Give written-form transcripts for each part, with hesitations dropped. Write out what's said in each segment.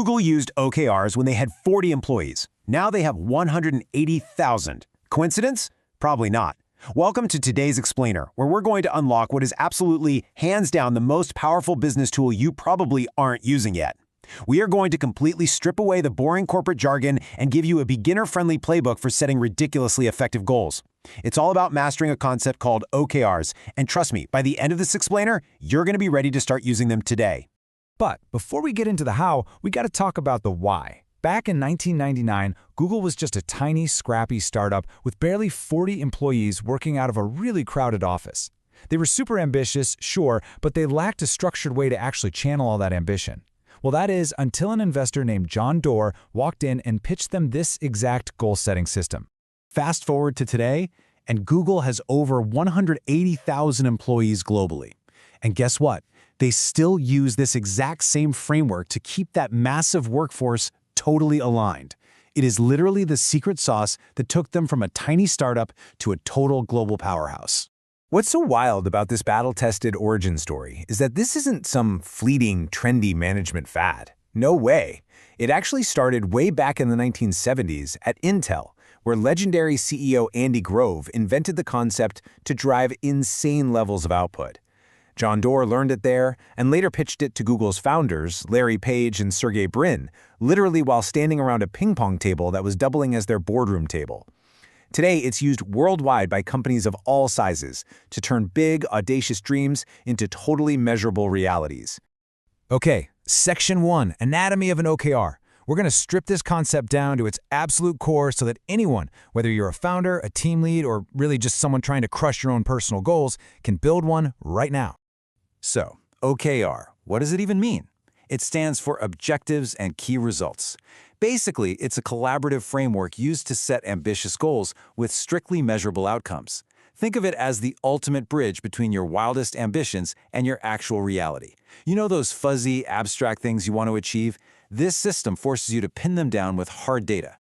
Google used OKRs when they had 40 employees. Now they have 180,000. Coincidence? Probably not. Welcome to today's Explainer, where we're going to unlock what is absolutely, hands down, the most powerful business tool you probably aren't using yet. We are going to completely strip away the boring corporate jargon and give you a beginner-friendly playbook for setting ridiculously effective goals. It's all about mastering a concept called OKRs, and trust me, by the end of this Explainer, you're going to be ready to start using them today. But before we get into the how, we got to talk about the why. Back in 1999, Google was just a tiny, scrappy startup with barely 40 employees working out of a really crowded office. They were super ambitious, sure, but they lacked a structured way to actually channel all that ambition. Well, that is until an investor named John Doerr walked in and pitched them this exact goal-setting system. Fast forward to today, and Google has over 180,000 employees globally. And guess what? They still use this exact same framework to keep that massive workforce totally aligned. It is literally the secret sauce that took them from a tiny startup to a total global powerhouse. What's so wild about this battle-tested origin story is that this isn't some fleeting, trendy management fad. No way. It actually started way back in the 1970s at Intel, where legendary CEO Andy Grove invented the concept to drive insane levels of output. John Doerr learned it there and later pitched it to Google's founders, Larry Page and Sergey Brin, literally while standing around a ping-pong table that was doubling as their boardroom table. Today, it's used worldwide by companies of all sizes to turn big, audacious dreams into totally measurable realities. Okay, Section 1, Anatomy of an OKR. We're going to strip this concept down to its absolute core so that anyone, whether you're a founder, a team lead, or really just someone trying to crush your own personal goals, can build one right now. So, OKR, what does it even mean? It stands for Objectives and Key Results. Basically, it's a collaborative framework used to set ambitious goals with strictly measurable outcomes. Think of it as the ultimate bridge between your wildest ambitions and your actual reality. You know those fuzzy, abstract things you want to achieve? This system forces you to pin them down with hard data.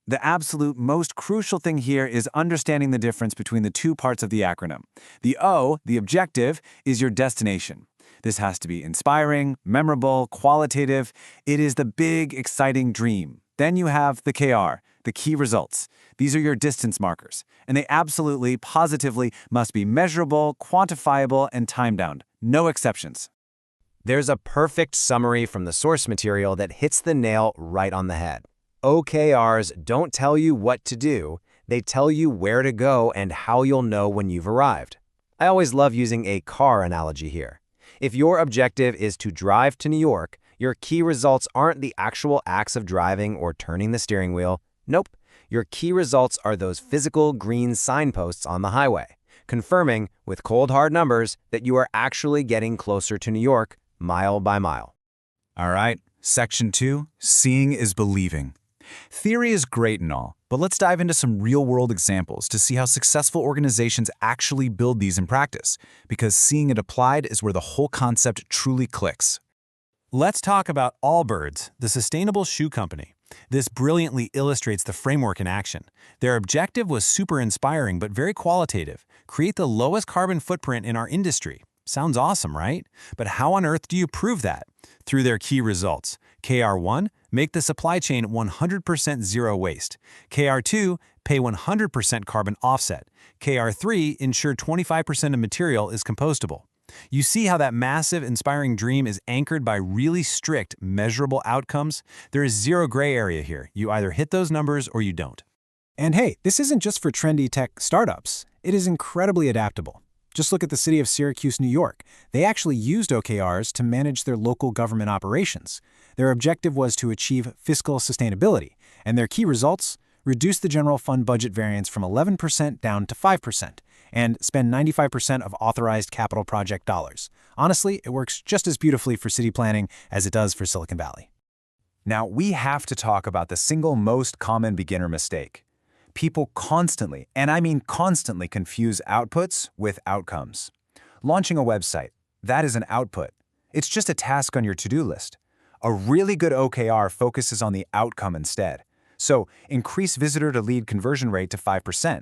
The absolute most crucial thing here is understanding the difference between the two parts of the acronym. The O, the objective, is your destination. This has to be inspiring, memorable, qualitative. It is the big, exciting dream. Then you have the KR, the key results. These are your distance markers, and they absolutely, positively must be measurable, quantifiable, and time-bound. No exceptions. There's a perfect summary from the source material that hits the nail right on the head. OKRs don't tell you what to do, they tell you where to go and how you'll know when you've arrived. I always love using a car analogy here. If your objective is to drive to New York, your key results aren't the actual acts of driving or turning the steering wheel. Nope. Your key results are those physical green signposts on the highway, confirming, with cold hard numbers, that you are actually getting closer to New York, mile by mile. All right, Section 2, Seeing is Believing. Theory is great and all, but let's dive into some real-world examples to see how successful organizations actually build these in practice, because seeing it applied is where the whole concept truly clicks. Let's talk about Allbirds, the sustainable shoe company. This brilliantly illustrates the framework in action. Their objective was super inspiring but very qualitative: create the lowest carbon footprint in our industry. Sounds awesome, right? But how on earth do you prove that? Through their key results. KR1, make the supply chain 100% zero waste. KR2, pay 100% carbon offset. KR3, ensure 25% of material is compostable. You see how that massive, inspiring dream is anchored by really strict, measurable outcomes? There is zero gray area here. You either hit those numbers or you don't. And hey, this isn't just for trendy tech startups. It is incredibly adaptable. Just look at the city of Syracuse, New York. They actually used OKRs to manage their local government operations. Their objective was to achieve fiscal sustainability, and their key results: reduce the general fund budget variance from 11% down to 5%, and spend 95% of authorized capital project dollars. Honestly, it works just as beautifully for city planning as it does for Silicon Valley. Now, we have to talk about the single most common beginner mistake. People constantly, and I mean constantly, confuse outputs with outcomes. Launching a website, that is an output. It's just a task on your to-do list. A really good OKR focuses on the outcome instead. So, increase visitor-to-lead conversion rate to 5%.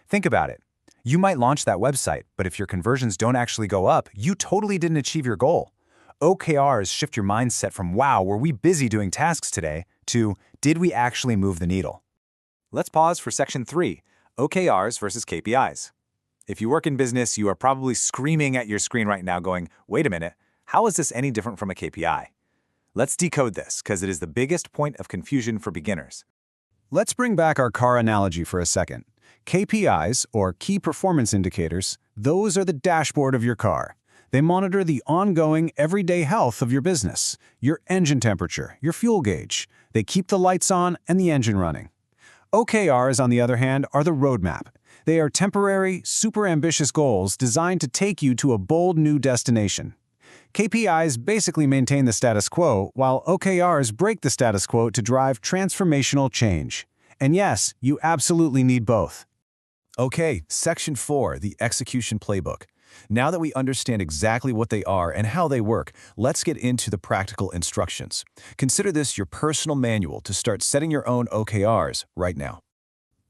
Think about it. You might launch that website, but if your conversions don't actually go up, you totally didn't achieve your goal. OKRs shift your mindset from, wow, were we busy doing tasks today, to, did we actually move the needle? Let's pause for Section 3, OKRs versus KPIs. If you work in business, you are probably screaming at your screen right now going, wait a minute, how is this any different from a KPI? Let's decode this, because it is the biggest point of confusion for beginners. Let's bring back our car analogy for a second. KPIs, or Key Performance Indicators, those are the dashboard of your car. They monitor the ongoing, everyday health of your business, your engine temperature, your fuel gauge. They keep the lights on and the engine running. OKRs, on the other hand, are the roadmap. They are temporary, super ambitious goals designed to take you to a bold new destination. KPIs basically maintain the status quo, while OKRs break the status quo to drive transformational change. And yes, you absolutely need both. Okay, Section 4, the Execution Playbook. Now that we understand exactly what they are and how they work, let's get into the practical instructions. Consider this your personal manual to start setting your own OKRs right now.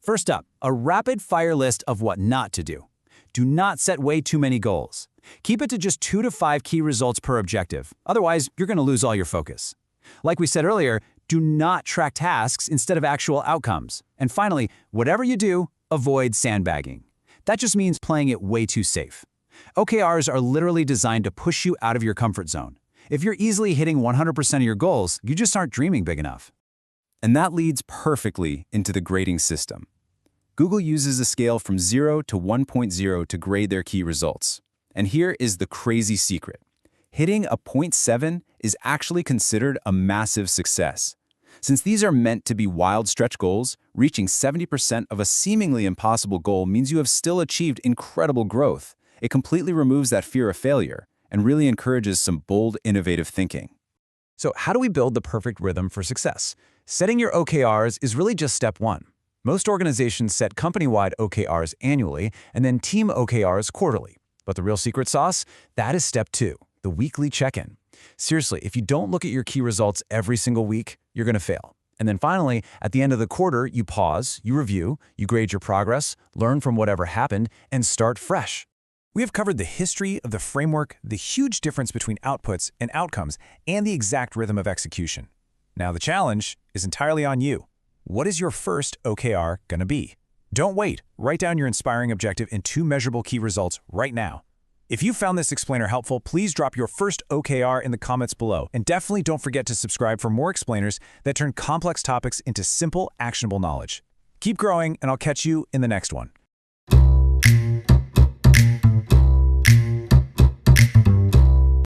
First up, a rapid-fire list of what not to do. Do not set way too many goals. Keep it to just 2 to 5 key results per objective. Otherwise, you're going to lose all your focus. Like we said earlier, do not track tasks instead of actual outcomes. And finally, whatever you do, avoid sandbagging. That just means playing it way too safe. OKRs are literally designed to push you out of your comfort zone. If you're easily hitting 100% of your goals, you just aren't dreaming big enough. And that leads perfectly into the grading system. Google uses a scale from 0 to 1.0 to grade their key results. And here is the crazy secret. Hitting a 0.7 is actually considered a massive success. Since these are meant to be wild stretch goals, reaching 70% of a seemingly impossible goal means you have still achieved incredible growth. It completely removes that fear of failure and really encourages some bold, innovative thinking. So how do we build the perfect rhythm for success? Setting your OKRs is really just step one. Most organizations set company-wide OKRs annually and then team OKRs quarterly. But the real secret sauce? That is step 2, the weekly check-in. Seriously, if you don't look at your key results every single week, you're going to fail. And then finally, at the end of the quarter, you pause, you review, you grade your progress, learn from whatever happened, and start fresh. We have covered the history of the framework, the huge difference between outputs and outcomes, and the exact rhythm of execution. Now the challenge is entirely on you. What is your first OKR going to be? Don't wait. Write down your inspiring objective and 2 measurable key results right now. If you found this explainer helpful, please drop your first OKR in the comments below. And definitely don't forget to subscribe for more explainers that turn complex topics into simple, actionable knowledge. Keep growing, and I'll catch you in the next one.